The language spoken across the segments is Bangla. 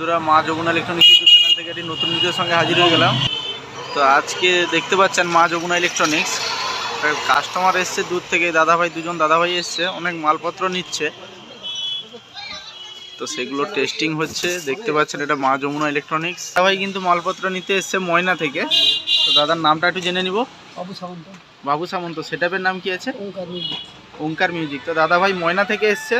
বন্ধুরা, মা যমুনা ইলেকট্রনিক্স ইউটিউব চ্যানেল থেকে একটি নতুন ভিডিওর সঙ্গে হাজির হয়ে গেলাম। তো আজকে দেখতে পাচ্ছেন মা যমুনা ইলেকট্রনিক্স কাস্টমার এসছে দূর থেকে, দুজন দাদাভাই এসছে, অনেক মালপত্র নিচ্ছে। তো সেগুলো টেস্টিং হচ্ছে, দেখতে পাচ্ছেন এটা মা যমুনা ইলেকট্রনিক্স। দাদাভাই কিন্তু মালপত্র নিতে এসছে ময়না থেকে। তো দাদার নামটা একটু জেনে নিব। বাবু সামন্ত। সেটআপের নাম কি আছে? ওঙ্কার মিউজিক। তো দাদাভাই ময়না থেকে এসছে,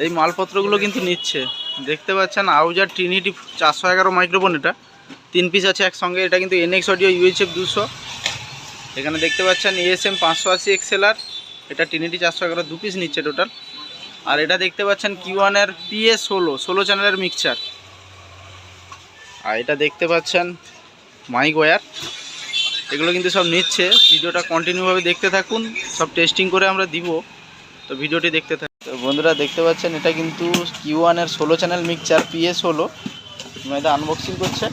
এই মালপত্রগুলো কিন্তু নিচ্ছে। দেখতে পাচ্ছেন আউজার ট্রিনিটি 411 মাইক্রোফোন, এটা 3 পিস আছে একসঙ্গে। এটা কিন্তু NX অডিও UHF 200। এখানে দেখতে পাচ্ছেন ASM 580 XLR, এটা ট্রিনিটি 411 2 পিস নিচ্ছে টোটাল। আর এটা দেখতে পাচ্ছেন Q1 এর PS16 চ্যানেলের মিক্সচার। আর এটা দেখতে পাচ্ছেন মাইক ওয়্যার, এগুলো কিন্তু সব নিচ্ছে। ভিডিওটা কন্টিনিউভাবে দেখতে থাকুন, সব টেস্টিং করে আমরা দিব। তো ভিডিওটি দেখতে থাকুন। তো বন্ধুরা দেখতে পাচ্ছেন এটা কিন্তু Q1 এর 16 চ্যানেল মিক্সচার PS16। এটা আনবক্সিং করছে।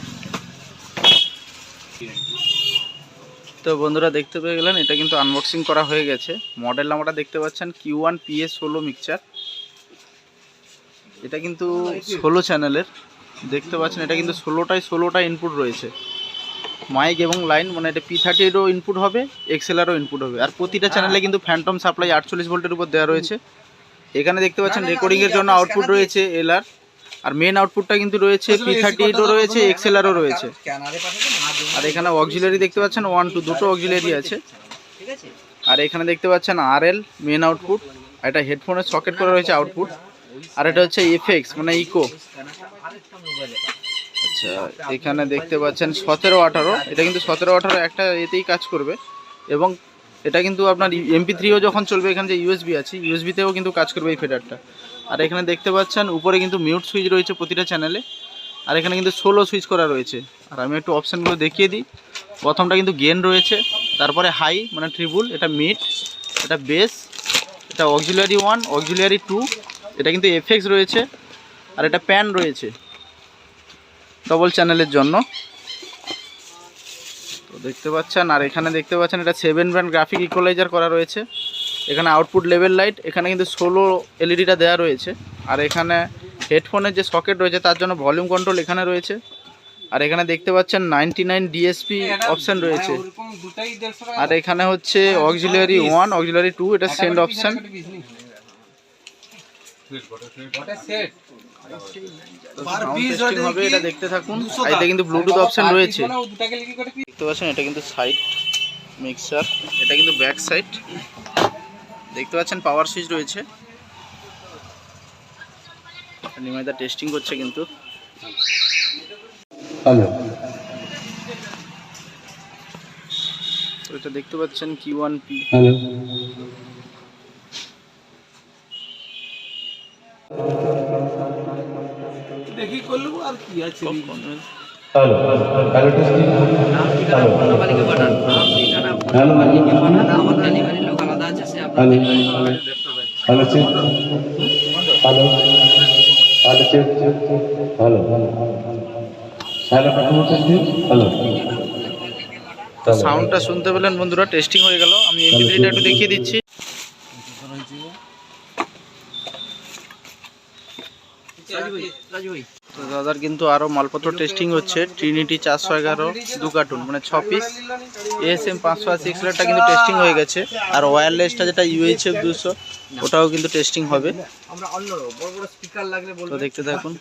তো বন্ধুরা দেখতে পেয়ে গেলেন, এটা কিন্তু আনবক্সিং করা হয়ে গেছে। মডেল নাম্বারটা দেখতে পাচ্ছেন Q1 PS16 মিক্সচার। এটা কিন্তু 16 চ্যানেলের, দেখতে পাচ্ছেন এটা কিন্তু 16টা ইনপুট রয়েছে, মাইক এবং লাইন, মানে এটা P30 ইনপুট হবে, XLRও ইনপুট হবে। আর প্রতিটা চ্যানেলে কিন্তু ফ্যান্টম সাপ্লাই 48 ভোল্টের উপর দেওয়া রয়েছে। এখানে দেখতে পাচ্ছেন রেকর্ডিংয়ের জন্য আউটপুট রয়েছে LR, আর মেন আউটপুটটা কিন্তু রয়েছে P30 রয়েছে, XLRও রয়েছে। আর এখানে অক্সিলারি দেখতে পাচ্ছেন 1 2 দুটো অক্সিলারি আছে। আর এখানে দেখতে পাচ্ছেন RL মেন আউটপুট, এটা হেডফোনের সকেট করা রয়েছে আউটপুট। আর এটা হচ্ছে FX মানে ইকো। আচ্ছা, এখানে দেখতে পাচ্ছেন 17-18, এটা কিন্তু 17-18 একটা এতেই কাজ করবে। এবং এটা কিন্তু আপনার MP3ও যখন চলবে, এখানে যে USB আছে, USB-তেও কিন্তু কাজ করবে এই ফেডারটা। আর এখানে দেখতে পাচ্ছেন উপরে কিন্তু মিউট সুইচ রয়েছে প্রতিটা চ্যানেলে। আর এখানে কিন্তু 16 সুইচ করা রয়েছে। আর আমি একটু অপশানগুলো দেখিয়ে দিই। প্রথমটা কিন্তু গেন রয়েছে, তারপরে হাই মানে ট্রিবল, এটা মিড, এটা বেস, এটা অক্সিলারি 1 অক্সিলারি 2, এটা কিন্তু FX রয়েছে। আর এটা প্যান রয়েছে ডবল চ্যানেলের জন্য। তো দেখতে পাচ্ছেন, আর এখানে দেখতে পাচ্ছেন এটা 7 ব্যান্ড গ্রাফিক ইকুয়ালাইজার করা রয়েছে। এখানে আউটপুট লেভেল লাইট, এখানে কিন্তু 16 LED-টা দেওয়া রয়েছে। আর এখানে হেডফোনের যে সকেট রয়েছে তার জন্য ভলিউম কন্ট্রোল এখানে রয়েছে। আর এখানে দেখতে পাচ্ছেন 99 DSP অপশান রয়েছে। আর এখানে হচ্ছে অক্সিলারি 1 অক্সিলারি 2, এটা সেন্ড অপশান। হবে এটা দেখতে থাকুন। এটা কিন্তু ব্লুটুথ অপশন রয়েছে, দেখতে পাচ্ছেন। এটা কিন্তু সাইড মিক্সার, এটা কিন্তু ব্যাক সাইড, দেখতে পাচ্ছেন পাওয়ার সুইচ রয়েছে। নিমাইদা টেস্টিং করছে কিন্তু। তো এটা দেখতে পাচ্ছেন Q1P। দেখি করলু আর কি আছে। हेलो हेलो टेस्टिंग हेलो কোম্পানিকে পাঠান, ঠিকানা কোম্পানিকে পাঠান, আমার ডেলিভারি লোক আলাদা আছে, সে আপনাদের hello check hello hello check hello hello customer testing hello. তো সাউন্ডটা শুনতে পেলেন বন্ধুরা, টেস্টিং হয়ে গেল। আমি MP3টা একটু দেখিয়ে দিচ্ছি। তো দাদার কিন্তু আরও মালপত্র টেস্টিং হচ্ছে। ট্রিনিটি 411 2 কার্টুন মানে 6 পিস, ASM 580 XLR-টা কিন্তু টেস্টিং হয়ে গেছে। আর ওয়্যারলেসটা যেটা UHF 200, ওটাও কিন্তু টেস্টিং হবে। তো দেখতে থাকুন।